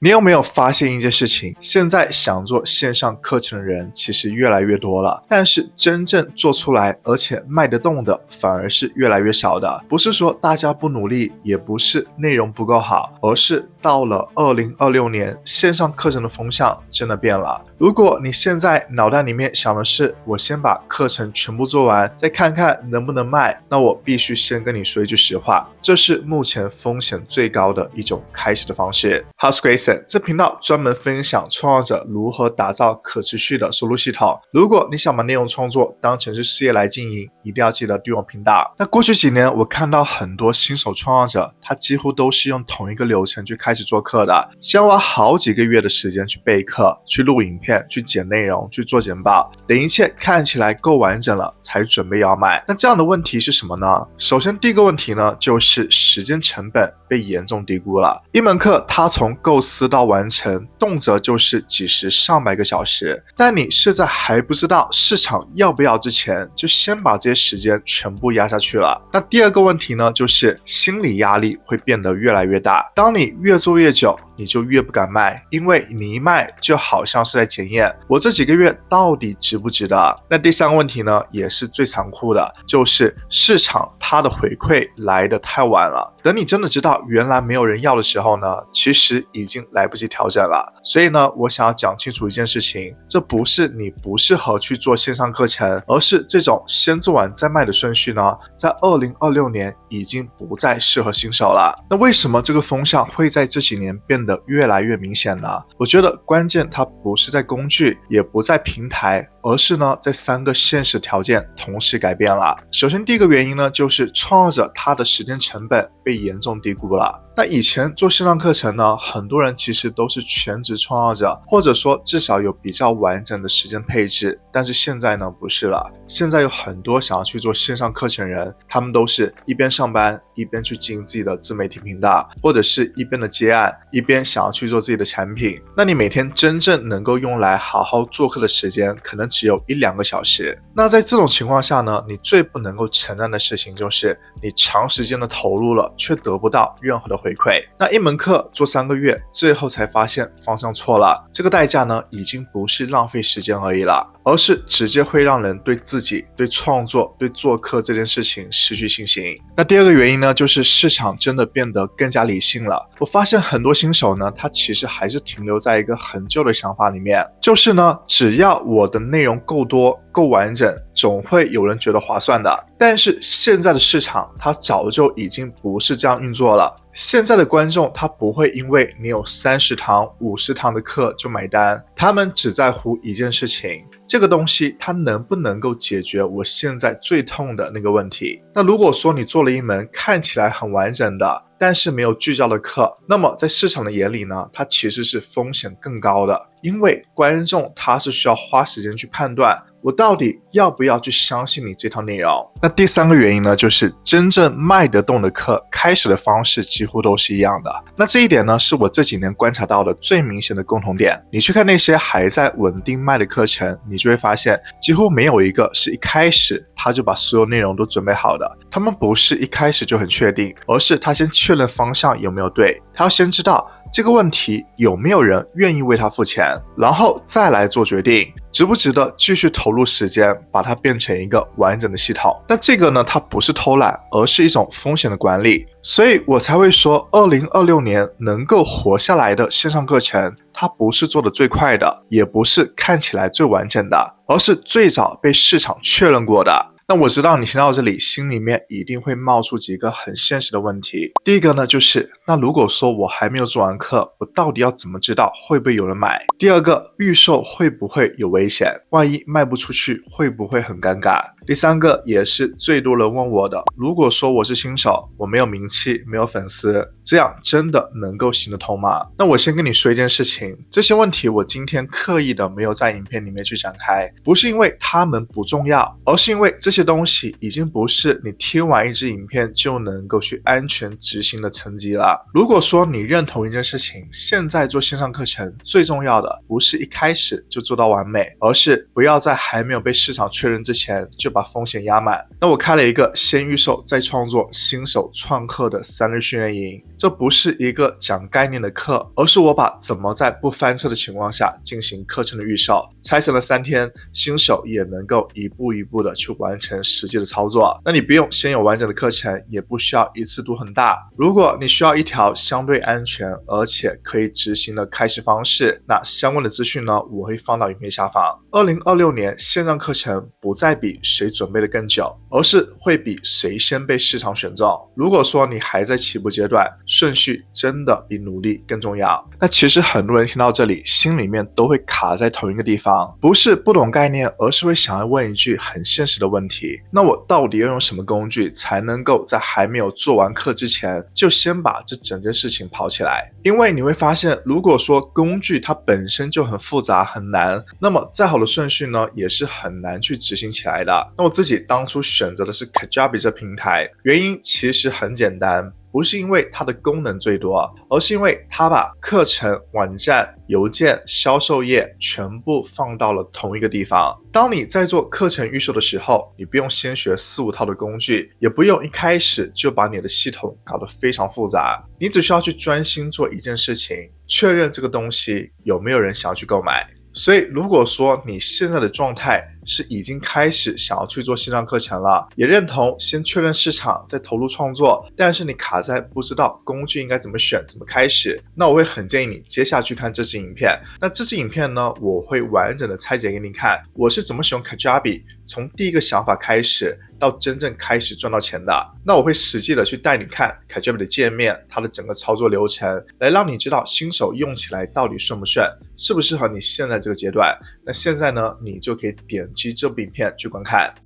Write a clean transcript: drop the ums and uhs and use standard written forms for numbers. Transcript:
你有没有发现一件事情？现在想做线上课程的人其实越来越多了，但是真正做出来而且卖得动的反而是越来越少的。不是说大家不努力，也不是内容不够好，而是到了2026年，线上课程的风向真的变了。如果你现在脑袋里面想的是我先把课程全部做完，再看看能不能卖，那我必须先跟你说一句实话，这是目前风险最高的一种开始的方式。How's Grayson？这频道专门分享创作者如何打造可持续的收入系统。如果你想把内容创作当成是事业来经营，一定要记得订阅频道。那过去几年，我看到很多新手创作者，他几乎都是用同一个流程去开始做课的，先花好几个月的时间去备课、去录影片、去剪内容、去做简报，等一切看起来够完整了，才准备要卖。那这样的问题是什么呢？首先第一个问题呢，就是时间成本被严重低估了。一门课它从构思到完成，动辄就是几十上百个小时，但你是在还不知道市场要不要之前，就先把这些时间全部压下去了。那第二个问题呢，就是心理压力会变得越来越大。当你越做越久，你就越不敢卖，因为你一卖就好像是在检验我这几个月到底值不值得。那第三个问题呢，也是最残酷的，就是市场它的回馈来得太晚了。等你真的知道原来没有人要的时候呢，其实已经来不及调整了。所以呢，我想要讲清楚一件事情，这不是你不适合去做线上课程，而是这种先做完再卖的顺序呢，在2026年已经不再适合新手了。那为什么这个风向会在这几年变得越来越明显呢？我觉得关键它不是在工具，也不在平台，而是呢在三个现实条件同时改变了。首先第一个原因呢，就是创作者他的时间成本被严重低估了。那以前做线上课程呢，很多人其实都是全职创作者，或者说至少有比较完整的时间配置，但是现在呢不是了。现在有很多想要去做线上课程人，他们都是一边上班一边去经营自己的自媒体频道，或者是一边的接案一边想要去做自己的产品。那你每天真正能够用来好好做课的时间可能只有1-2个小时。那在这种情况下呢，你最不能够承担的事情就是你长时间的投入了，却得不到任何的回馈。那一门课做3个月，最后才发现方向错了，这个代价呢，已经不是浪费时间而已了，而是直接会让人对自己、对创作、对做课这件事情失去信心。那第二个原因呢，就是市场真的变得更加理性了。我发现很多新手呢，他其实还是停留在一个很旧的想法里面，就是呢，只要我的内容够多、够完整，总会有人觉得划算的。但是现在的市场，它早就已经不是这样运作了。现在的观众他不会因为你有30堂、50堂的课就买单，他们只在乎一件事情，这个东西它能不能够解决我现在最痛的那个问题。那如果说你做了一门看起来很完整的，但是没有聚焦的课，那么在市场的眼里呢，它其实是风险更高的，因为观众他是需要花时间去判断我到底要不要去相信你这套内容。那第三个原因呢，就是真正卖得动的课开始的方式几乎都是一样的。那这一点呢，是我这几年观察到的最明显的共同点。你去看那些还在稳定卖的课程，你就会发现几乎没有一个是一开始他就把所有内容都准备好的。他们不是一开始就很确定，而是他先确认方向有没有对，他要先知道这个问题有没有人愿意为他付钱，然后再来做决定值不值得继续投入时间把它变成一个完整的系统。那这个呢，它不是偷懒，而是一种风险的管理。所以我才会说2026年能够活下来的线上课程，它不是做的最快的，也不是看起来最完整的，而是最早被市场确认过的。那我知道你听到这里心里面一定会冒出几个很现实的问题。第一个呢，就是那如果说我还没有做完课，我到底要怎么知道会不会有人买？第二个，预售会不会有危险？万一卖不出去会不会很尴尬？第三个也是最多人问我的，如果说我是新手，我没有名气，没有粉丝，这样真的能够行得通吗？那我先跟你说一件事情，这些问题我今天刻意的没有在影片里面去展开，不是因为他们不重要，而是因为这些东西已经不是你听完一支影片就能够去安全执行的层级了。如果说你认同一件事情，现在做线上课程最重要的不是一开始就做到完美，而是不要在还没有被市场确认之前就把风险压满。那我开了一个先预售再创作新手创客的3日训练营，这不是一个讲概念的课，而是我把怎么在不翻车的情况下进行课程的预售，拆成了3天，新手也能够一步一步的去完成实际的操作。那你不用先有完整的课程，也不需要一次度很大。如果你需要一条相对安全而且可以执行的开始方式，那相关的资讯呢，我会放到影片下方。2026年线上课程不再比谁准备的更久，而是会比谁先被市场选中。如果说你还在起步阶段，顺序真的比努力更重要。那其实很多人听到这里，心里面都会卡在同一个地方，不是不懂概念，而是会想要问一句很现实的问题：那我到底要用什么工具才能够在还没有做完课之前，就先把这整件事情跑起来？因为你会发现，如果说工具它本身就很复杂很难，那么再好的顺序呢，也是很难去执行起来的。那我自己当初选择的是 Kajabi 这平台，原因其实很简单，不是因为它的功能最多，而是因为它把课程、网站、邮件、销售页全部放到了同一个地方。当你在做课程预售的时候，你不用先学4、5套的工具，也不用一开始就把你的系统搞得非常复杂，你只需要去专心做一件事情，确认这个东西有没有人想要去购买。所以如果说你现在的状态是已经开始想要去做线上课程了，也认同先确认市场再投入创作，但是你卡在不知道工具应该怎么选怎么开始，那我会很建议你接下去看这支影片。那这支影片呢，我会完整的拆解给你看，我是怎么使用 Kajabi 从第一个想法开始到真正开始赚到钱的。那我会实际的去带你看 Kajabi 的界面，它的整个操作流程，来让你知道新手用起来到底顺不顺，适不适合你现在这个阶段。那现在呢，你就可以点击这部影片去观看。